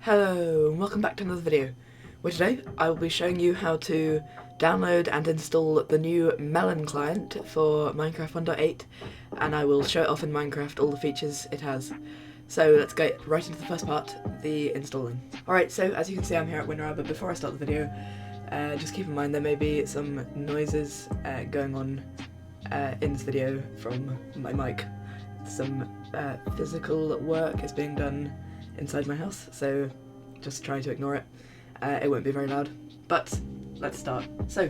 Hello and welcome back to another video, where today I will be showing you how to download and install the new Melon client for Minecraft 1.8, and I will show it off in Minecraft, all the features it has. So let's get right into the first part, the installing. Alright, so as you can see I'm here at WinRAR, but before I start the video, just keep in mind there may be some noises going on in this video from my mic. Some physical work is being done inside my house, so just try to ignore it. It won't be very loud, but let's start. So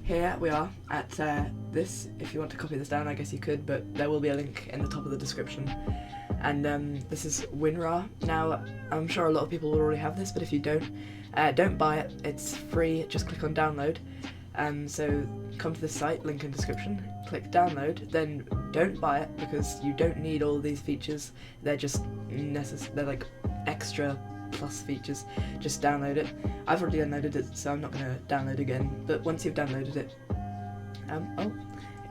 here we are at this. If you want to copy this down, I guess you could, but there will be a link in the top of the description. And this is WinRAR. Now I'm sure a lot of people will already have this, but if you don't buy it. It's free. Just click on download. So come to this site, link in description, click download, then don't buy it because you don't need all these features. They're just they're like extra plus features. Just download it. I've already downloaded it, so I'm not going to download again, but once you've downloaded it,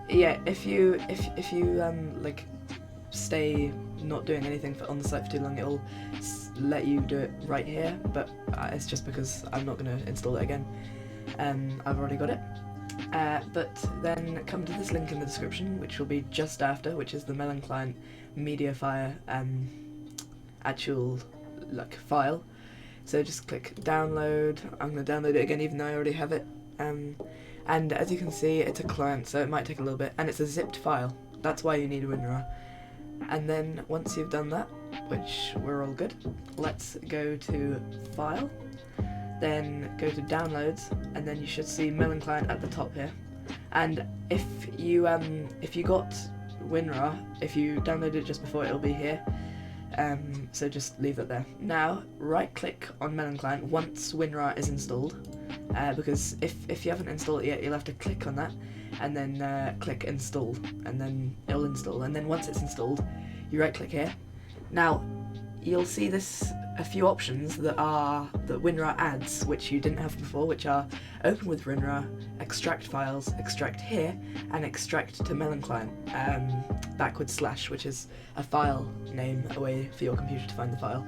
if you like stay not doing anything on the site for too long, it'll let you do it right here, but it's just because I'm not going to install it again. I've already got it, but then come to this link in the description, which will be just after, which is the Melon client MediaFire actual file. So just click download. I'm going to download it again even though I already have it, and as you can see it's a client, so it might take a little bit, and it's a zipped file. That's why you need WinRAR. And then once you've done that, which we're all good, let's go to file, then go to downloads, and then you should see Melon client at the top here. And if you got WinRAR, if you downloaded it just before, it'll be here. So just leave it there. Now right click on Melon client once WinRAR is installed, because if you haven't installed it yet, you'll have to click on that and then click install, and then it'll install. And then once it's installed, you right click here. Now you'll see a few options that WinRAR adds, which you didn't have before, which are open with WinRAR, extract files, extract here, and extract to Melon client, // which is a file name, a way for your computer to find the file.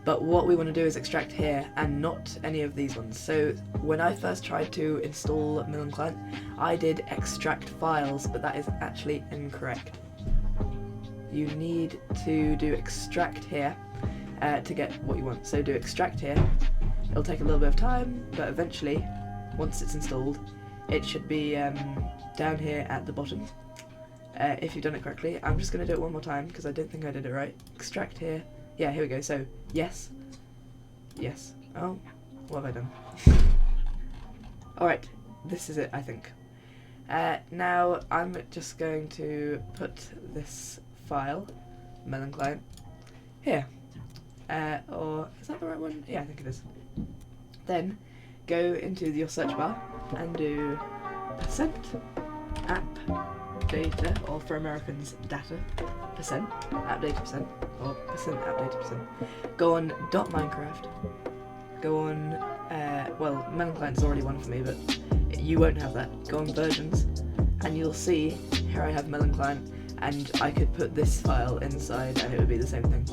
But what we want to do is extract here and not any of these ones. So when I first tried to install Melon client, I did extract files, but that is actually incorrect. You need to do extract here to get what you want. So do extract here. It'll take a little bit of time, but eventually, once it's installed, it should be down here at the bottom. If you've done it correctly. I'm just going to do it one more time because I don't think I did it right. Extract here. Yeah, here we go. So yes. Yes. Oh, what have I done? Alright, this is it, I think. Now I'm just going to put this file, Melon client, here. Or is that the right one? Yeah, I think it is. Then go into your search bar and do %app data, or for Americans data, %app data %, or %app data %. Go on .minecraft. Go on, well, Melon client's already one for me, but you won't have that. Go on versions, and you'll see here I have Melon client, and I could put this file inside and it would be the same thing.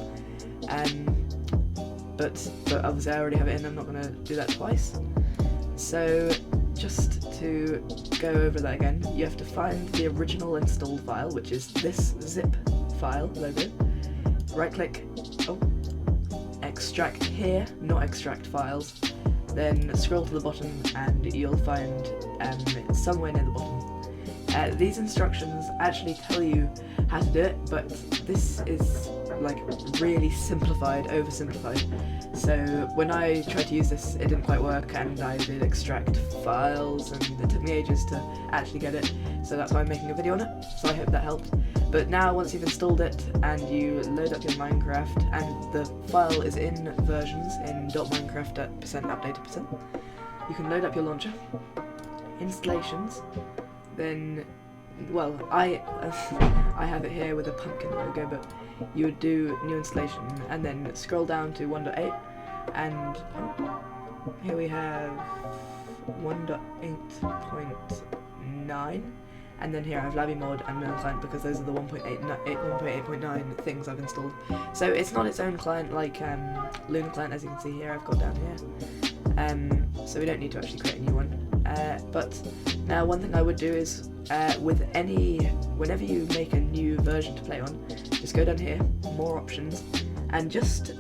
But obviously I already have it in, I'm not going to do that twice. So just to go over that again, you have to find the original installed file, which is this zip file logo. Right click, extract here, not extract files. Then scroll to the bottom and you'll find somewhere near the bottom. These instructions actually tell you how to do it, but this is like really simplified, oversimplified. So when I tried to use this, it didn't quite work, and I did extract files, and it took me ages to actually get it. So that's why I'm making a video on it. So I hope that helped. But now, once you've installed it and you load up your Minecraft, and the file is in versions in .minecraft at %app data %, you can load up your launcher, installations, then, well, I have it here with a pumpkin logo, but you would do new installation and then scroll down to 1.8, and here we have 1.8.9, And then here I have Labby Mod and Melon client because those are the 1.8.9 things I've installed. So it's not its own client like Luna client, as you can see here, I've got down here. So we don't need to actually create a new one. But now one thing I would do is, whenever you make a new version to play on, just go down here, more options, and just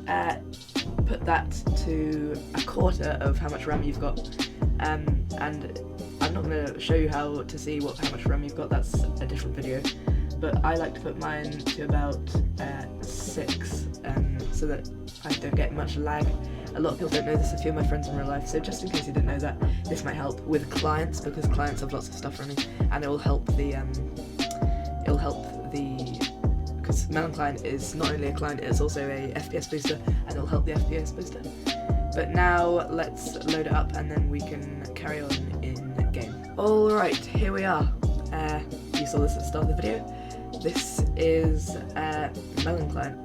put that to a quarter of how much RAM you've got. And I'm not going to show you how to see how much RAM you've got, that's a different video, but I like to put mine to about 6, so that I don't get much lag. A lot of people don't know this, a few of my friends in real life, so just in case you didn't know that, this might help with clients, because clients have lots of stuff running, and it will help because Melon client is not only a client, it's also a FPS booster, and it will help the FPS booster. But now let's load it up and then we can carry on in game. Alright, here we are. You saw this at the start of the video. This is Melon client.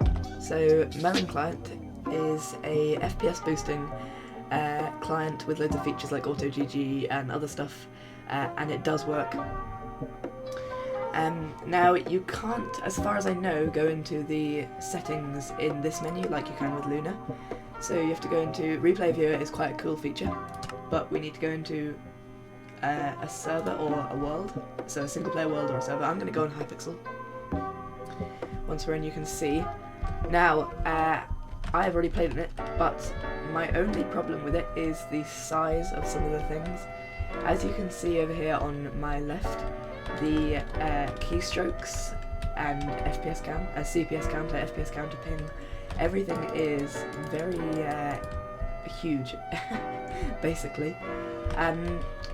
So Melon client is a FPS boosting client with loads of features like auto GG and other stuff, and it does work. Now you can't, as far as I know, go into the settings in this menu like you can with Luna. So you have to go into replay viewer is quite a cool feature, but we need to go into a server or a world, so a single player world or a server. I'm going to go on Hypixel. Once we're in, you can see. Now, I have already played in it, but my only problem with it is the size of some of the things. As you can see over here on my left, the keystrokes and FPS count, CPS counter, FPS counter, ping, everything is very huge, basically,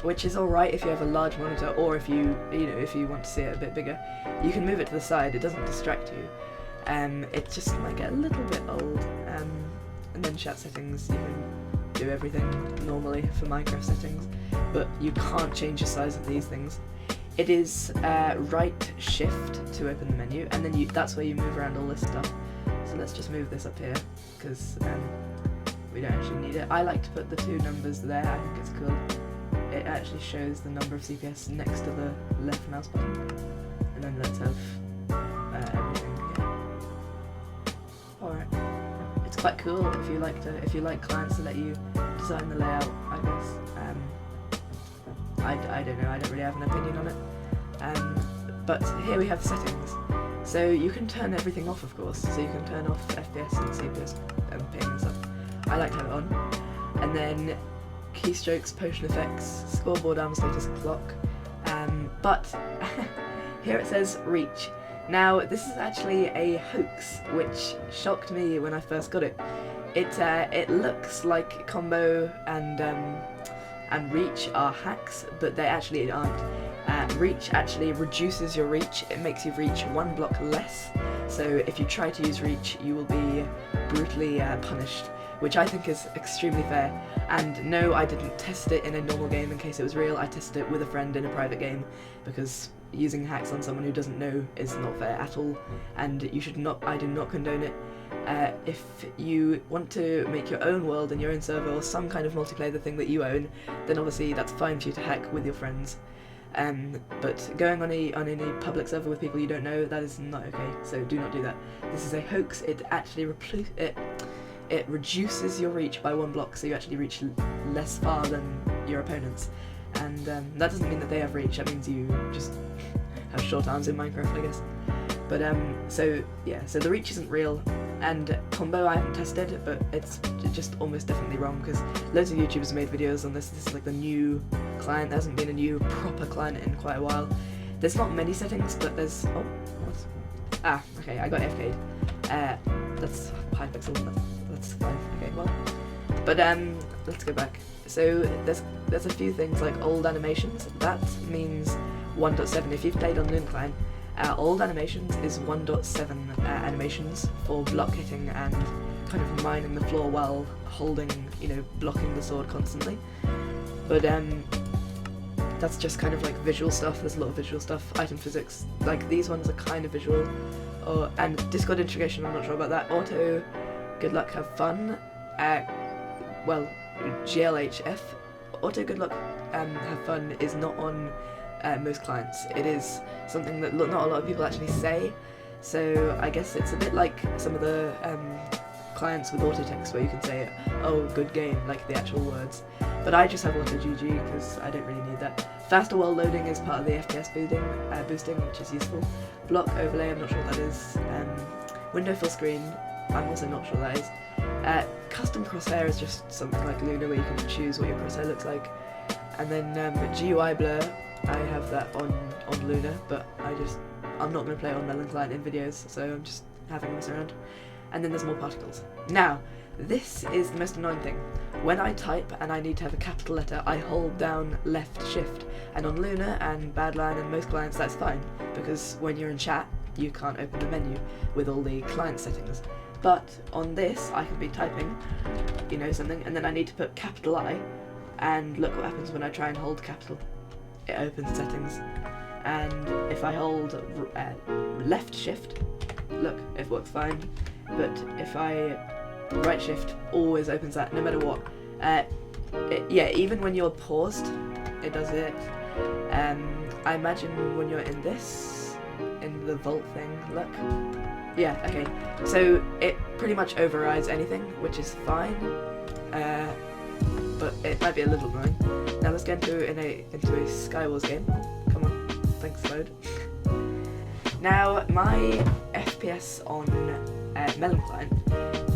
which is alright if you have a large monitor, or if you want to see it a bit bigger. You can move it to the side, it doesn't distract you. It just might get a little bit old, and then chat settings, you can do everything normally for Minecraft settings, but you can't change the size of these things. It is right shift to open the menu, and then that's where you move around all this stuff. So let's just move this up here, because we don't actually need it. I like to put the two numbers there, I think it's cool. It actually shows the number of CPS next to the left mouse button. And then let's have everything here. Alright. It's quite cool if you like clients to let you design the layout, I guess. I don't know, I don't really have an opinion on it. But here we have settings. So you can turn everything off, of course. So you can turn off FPS and CPS and ping and stuff. I like to have it on. And then keystrokes, potion effects, scoreboard, armor status, clock. But here it says reach. Now this is actually a hoax, which shocked me when I first got it. It looks like combo and reach are hacks, but they actually aren't. Reach actually reduces your reach. It makes you reach one block less. So if you try to use reach, you will be brutally punished, which I think is extremely fair. And no, I didn't test it in a normal game in case it was real. I tested it with a friend in a private game, because using hacks on someone who doesn't know is not fair at all, and you should not. I do not condone it. If you want to make your own world and your own server, or some kind of multiplayer, the thing that you own, then obviously that's fine for you to hack with your friends. But going on any public server with people you don't know, that is not okay, so do not do that. This is a hoax. It actually it reduces your reach by one block, so you actually reach less far than your opponents. And that doesn't mean that they have reach, that means you just have short arms in Minecraft, I guess. But so yeah, so the reach isn't real, and combo I haven't tested, but it's just almost definitely wrong, because loads of YouTubers made videos on this. This is like the new client. There hasn't been a new proper client in quite a while. There's not many settings, but there's okay, I got FK'd. That's Hypixel, that's fine. Okay, well, but let's go back. So there's a few things like old animations. That means 1.7. If you've played on Loon Client, old animations is 1.7 animations for block hitting and kind of mining the floor while holding, blocking the sword constantly. But that's just kind of like visual stuff. There's a lot of visual stuff. Item physics, like these ones are kind of visual. And Discord integration, I'm not sure about that. Auto, good luck, have fun. Well, GLHF, auto good luck have fun is not on most clients. It is something that not a lot of people actually say, so I guess it's a bit like some of the clients with auto text where you can say, oh, good game, like the actual words. But I just have auto GG because I don't really need that. Faster while loading is part of the FPS boosting, which is useful. Block overlay, I'm not sure what that is. Window full screen, I'm also not sure what that is. Custom crosshair is just something like Luna where you can choose what your crosshair looks like. And then GUI blur, I have that on Luna, but I'm not going to play it on Melon client in videos, so I'm just having this around. And then there's more particles. Now, this is the most annoying thing. When I type and I need to have a capital letter, I hold down left shift. And on Luna and Badland and most clients that's fine, because when you're in chat, you can't open the menu with all the client settings. But on this, I can be typing, something, and then I need to put capital I, and look what happens when I try and hold capital. It opens settings. And if I hold left shift, look, it works fine. But if I right shift, always opens that, no matter what. Yeah, even when you're paused, it does it. I imagine when you're in in the vault thing, look. Yeah, okay. So it pretty much overrides anything, which is fine. But it might be a little annoying. Now let's get into a Skywars game. Come on, thanks load. Now my FPS on Melon client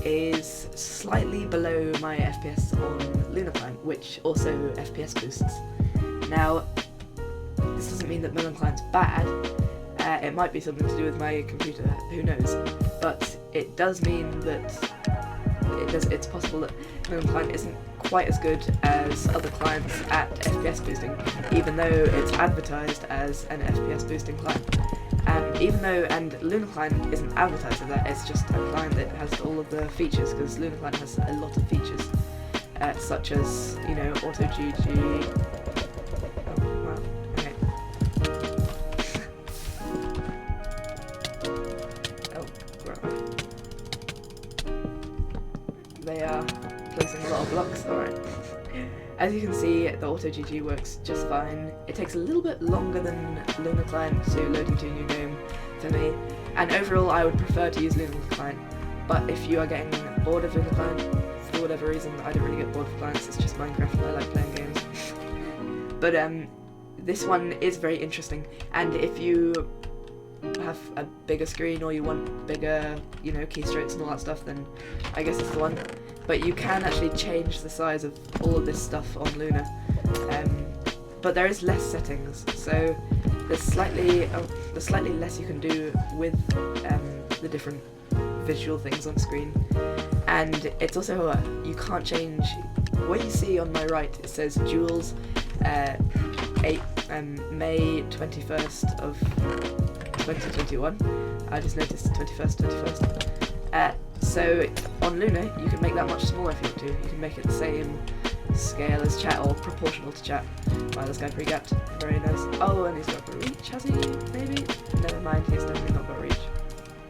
is slightly below my FPS on Luna client, which also FPS boosts. Now, this doesn't mean that Melon client's bad. It might be something to do with my computer, who knows? But it does mean that it's possible that Melon client isn't quite as good as other clients at FPS boosting, even though it's advertised as an FPS boosting client. And Luna client isn't advertised as that, it's just a client that has all of the features, because Luna client has a lot of features, such as, auto GG. Oh, wow, okay. Oh, right. They are placing a lot of blocks, alright. As you can see, the auto GG works just fine. It takes a little bit longer than Luna client to load into a new game for me, and overall I would prefer to use Luna client. But if you are getting bored of Luna client, for whatever reason, I don't really get bored of clients, it's just Minecraft and I like playing games. But this one is very interesting, and if you have a bigger screen or you want bigger, keystrokes and all that stuff, then I guess it's the one. But you can actually change the size of all of this stuff on Luna. But there is less settings, so there's slightly less you can do with the different visual things on screen. And it's also, you can't change, what you see on my right, it says Jules, May 21st of 2021. I just noticed 21st. So on Luna, you can make that much smaller if you want to. You can make it the same scale as chat, or proportional to chat. Wow, this guy pre-gapped. Very nice. Oh, and he's got reach, has he? Maybe? Never mind, he's definitely not got reach.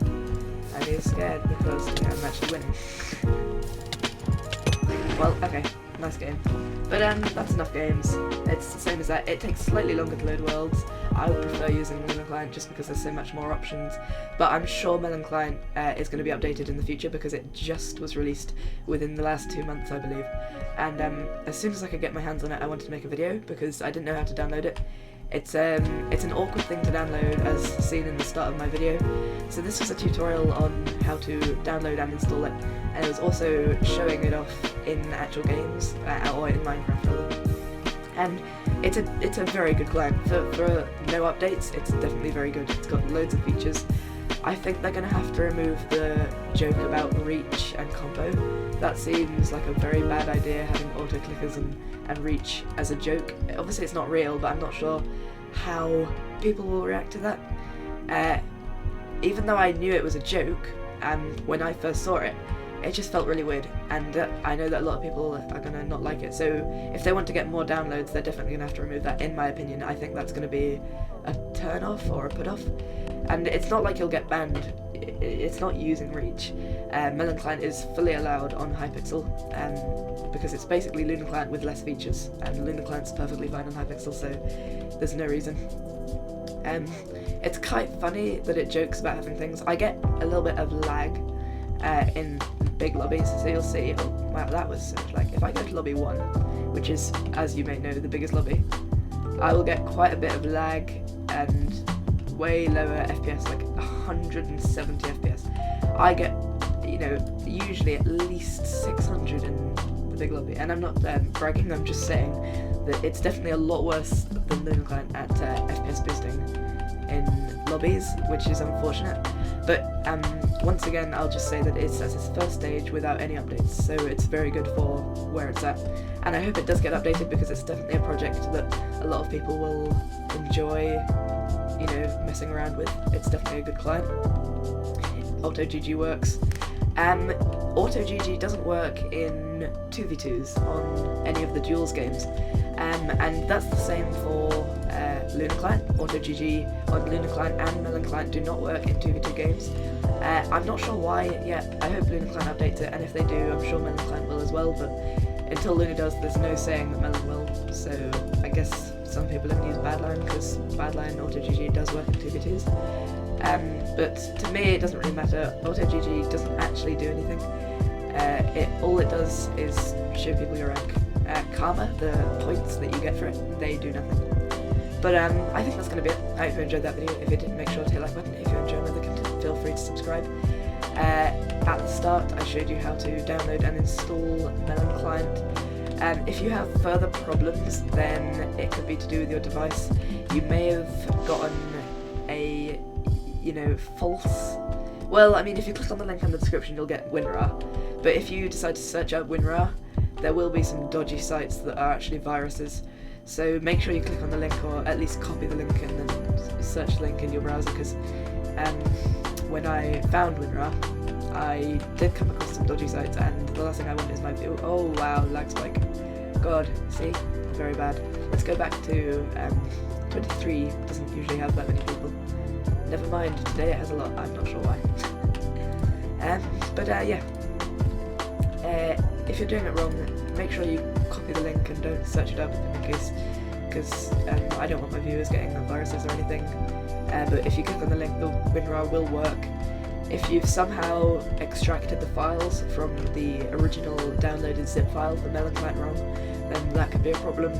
And he's scared because I'm actually winning. Well, okay, nice game. But that's enough games. It's the same as that. It takes slightly longer to load worlds. I would prefer using Melon client just because there's so much more options. But I'm sure Melon client is going to be updated in the future because it just was released within the last 2 months, I believe. And as soon as I could get my hands on it, I wanted to make a video because I didn't know how to download it. It's an awkward thing to download, as seen in the start of my video. So this was a tutorial on how to download and install it, and it was also showing it off in actual games, or in Minecraft rather. And it's a very good client. For no updates, it's definitely very good. It's got loads of features. I think they're going to have to remove the joke about reach and combo. That seems like a very bad idea, having auto clickers and reach as a joke. Obviously it's not real, but I'm not sure how people will react to that. Even though I knew it was a joke, when I first saw it, it just felt really weird, and I know that a lot of people are going to not like it, so if they want to get more downloads, they're definitely going to have to remove that, in my opinion. I think that's going to be a turn off or a put off. And it's not like you'll get banned, it's not using reach. Melon client is fully allowed on Hypixel, because it's basically Luna client with less features, and Luna client's perfectly fine on Hypixel, so there's no reason. It's quite funny that it jokes about having things. I get a little bit of lag in big lobbies, so you'll see, oh wow, that was so much lag. If I go to lobby 1, which is, as you may know, the biggest lobby, I will get quite a bit of lag and way lower FPS, like 170 FPS. I get, you know, usually at least 600 in the big lobby, and I'm not bragging, I'm just saying that it's definitely a lot worse than Luna client at FPS boosting in lobbies, which is unfortunate. But once again, I'll just say that it's at its first stage without any updates, so it's very good for where it's at. And I hope it does get updated, because it's definitely a project that a lot of people will enjoy, you know, messing around with. It's definitely a good client. AutoGG works. AutoGG doesn't work in 2v2s on any of the duels games, and that's the same for Luna client. AutoGG on Luna client and Melon client do not work in 2v2 games. I'm not sure why yet. I hope Luna client updates it, and if they do, I'm sure Melon client will as well, but until Luna does, there's no saying that Melon will, so I guess some people don't use Badline, because Badline AutoGG does work in 2v2s. But to me, it doesn't really matter. AutoGG doesn't actually do anything. All it does is show people your rank. Karma, the points that you get for it, they do nothing. But I think that's going to be it. I hope you enjoyed that video. If you did, make sure to hit the like button. If you enjoy another content, feel free to subscribe. At the start, I showed you how to download and install Melon client. If you have further problems, then it could be to do with your device. You may have gotten a, you know, false... Well, I mean, if you click on the link in the description, you'll get WinRAR. But if you decide to search out WinRAR, there will be some dodgy sites that are actually viruses. So make sure you click on the link, or at least copy the link and then search the link in your browser, because when I found WinRAR, I did come across some dodgy sites, and the last thing I want is my view. Oh wow, lag spike. God, see? Very bad. Let's go back to 23, doesn't usually have that many people. Never mind, today it has a lot, I'm not sure why. Yeah. If you're doing it wrong, make sure you copy the link and don't search it up in case, because I don't want my viewers getting viruses or anything. But if you click on the link, the WinRAR will work. If you've somehow extracted the files from the original downloaded zip file for Melon client ROM, then that could be a problem.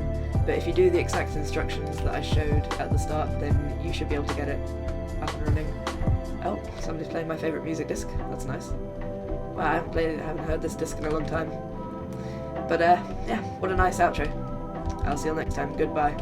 But if you do the exact instructions that I showed at the start, then you should be able to get it up and running. Oh, somebody's playing my favourite music disc. That's nice. Well, I haven't heard this disc in a long time. But yeah, what a nice outro. I'll see you next time. Goodbye.